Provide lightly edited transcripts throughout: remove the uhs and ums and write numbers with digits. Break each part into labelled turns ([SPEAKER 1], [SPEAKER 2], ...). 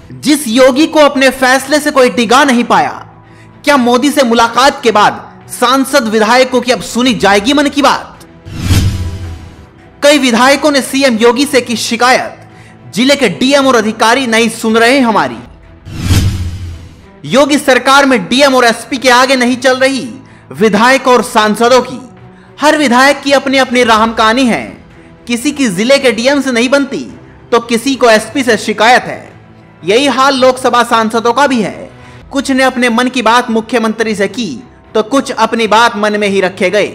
[SPEAKER 1] जिस योगी को अपने फैसले से कोई डिगा नहीं पाया, क्या मोदी से मुलाकात के बाद सांसद विधायकों की अब सुनी जाएगी मन की बात? कई विधायकों ने सीएम योगी से की शिकायत, जिले के डीएम और अधिकारी नहीं सुन रहे हमारी। योगी सरकार में डीएम और एसपी के आगे नहीं चल रही विधायक और सांसदों की। हर विधायक की अपनी अपनी राहम कहानी है। किसी की जिले के डीएम से नहीं बनती तो किसी को एसपी से शिकायत है। यही हाल लोकसभा सांसदों का भी है। कुछ ने अपने मन की बात मुख्यमंत्री से की तो कुछ अपनी बात मन में ही रखे गए।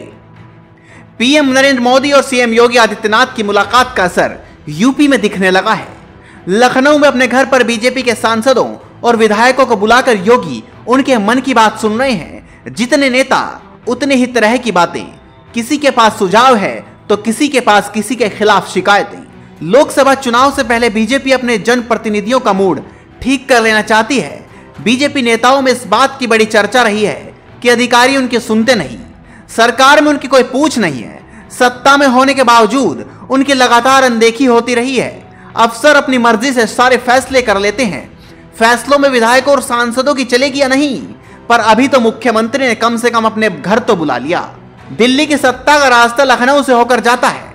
[SPEAKER 1] पीएम नरेंद्र मोदी और सीएम योगी आदित्यनाथ की मुलाकात का असर यूपी में दिखने लगा है। लखनऊ में अपने घर पर बीजेपी के सांसदों और विधायकों को बुलाकर योगी उनके मन की बात सुन रहे हैं। जितने नेता उतने ही तरह की बातें। किसी के पास सुझाव है तो किसी के पास किसी के खिलाफ शिकायतें। लोकसभा चुनाव से पहले बीजेपी अपने जनप्रतिनिधियों का मूड ठीक कर लेना चाहती है। बीजेपी नेताओं में इस बात की बड़ी चर्चा रही है कि अधिकारी उनके सुनते नहीं, सरकार में उनकी कोई पूछ नहीं है। सत्ता में होने के बावजूद उनकी लगातार अनदेखी होती रही है। अफसर अपनी मर्जी से सारे फैसले कर लेते हैं। फैसलों में विधायकों और सांसदों की चलेगी या नहीं, पर अभी तो मुख्यमंत्री ने कम से कम अपने घर तो बुला लिया। दिल्ली की सत्ता का रास्ता लखनऊ से होकर जाता है।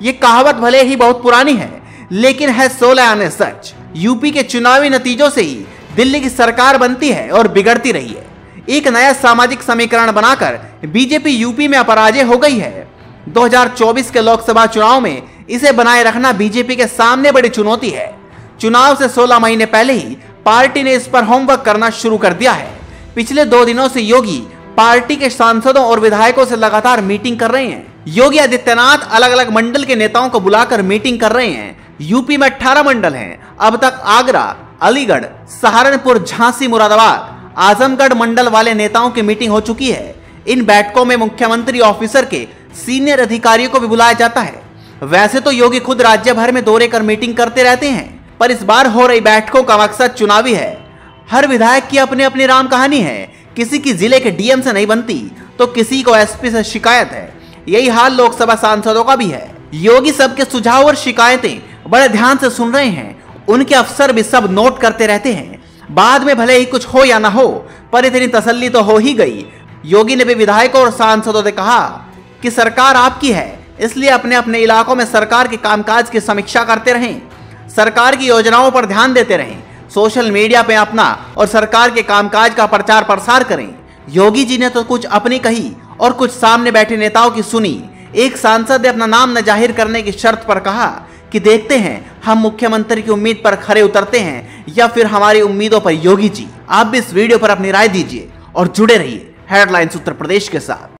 [SPEAKER 1] ये कहावत भले ही बहुत पुरानी है, लेकिन है 16 आने सच। यूपी के चुनावी नतीजों से ही दिल्ली की सरकार बनती है और बिगड़ती रही है। एक नया सामाजिक समीकरण बनाकर बीजेपी यूपी में अपराजय हो गई है। 2024 के लोकसभा चुनाव में इसे बनाए रखना बीजेपी के सामने बड़ी चुनौती है। चुनाव से 16 महीने पहले ही पार्टी ने इस पर होमवर्क करना शुरू कर दिया है। पिछले 2 दिनों से योगी पार्टी के सांसदों और विधायकों से लगातार मीटिंग कर रहे हैं। योगी आदित्यनाथ अलग अलग मंडल के नेताओं को बुलाकर मीटिंग कर रहे हैं। यूपी में 18 मंडल हैं। अब तक आगरा, अलीगढ़, सहारनपुर, झांसी, मुरादाबाद, आजमगढ़ मंडल वाले नेताओं की मीटिंग हो चुकी है। इन बैठकों में मुख्यमंत्री ऑफिसर के सीनियर अधिकारियों को भी बुलाया जाता है। वैसे तो योगी खुद राज्य भर में दौरे कर मीटिंग करते रहते हैं, पर इस बार हो रही बैठकों का मकसद चुनावी है। हर विधायक की अपनी अपनी राम कहानी है। किसी की जिले के डीएम से नहीं बनती तो किसी को एसपी से शिकायत है। यही हाल लोकसभा सांसदों का भी है। योगी सबके सुझाव और शिकायतें बड़े ध्यान से सुन रहे हैं। उनके अफसर भी सब नोट करते रहते हैं। बाद में भले ही कुछ हो या ना हो, पर इतनी तसल्ली तो हो ही गई। योगी ने भी विधायकों और सांसदों से कहा कि सरकार आपकी है, इसलिए अपने अपने इलाकों में सरकार के कामकाज की समीक्षा करते रहें, सरकार की योजनाओं पर ध्यान देते रहें, सोशल मीडिया पे अपना और सरकार के कामकाज का प्रचार प्रसार करें। योगी जी ने तो कुछ अपनी कही और कुछ सामने बैठे नेताओं की सुनी। एक सांसद ने अपना नाम न जाहिर करने की शर्त पर कहा कि देखते हैं हम मुख्यमंत्री की उम्मीद पर खरे उतरते हैं या फिर हमारी उम्मीदों पर योगी जी। आप भी इस वीडियो पर अपनी राय दीजिए और जुड़े रहिए हेडलाइंस उत्तर प्रदेश के साथ।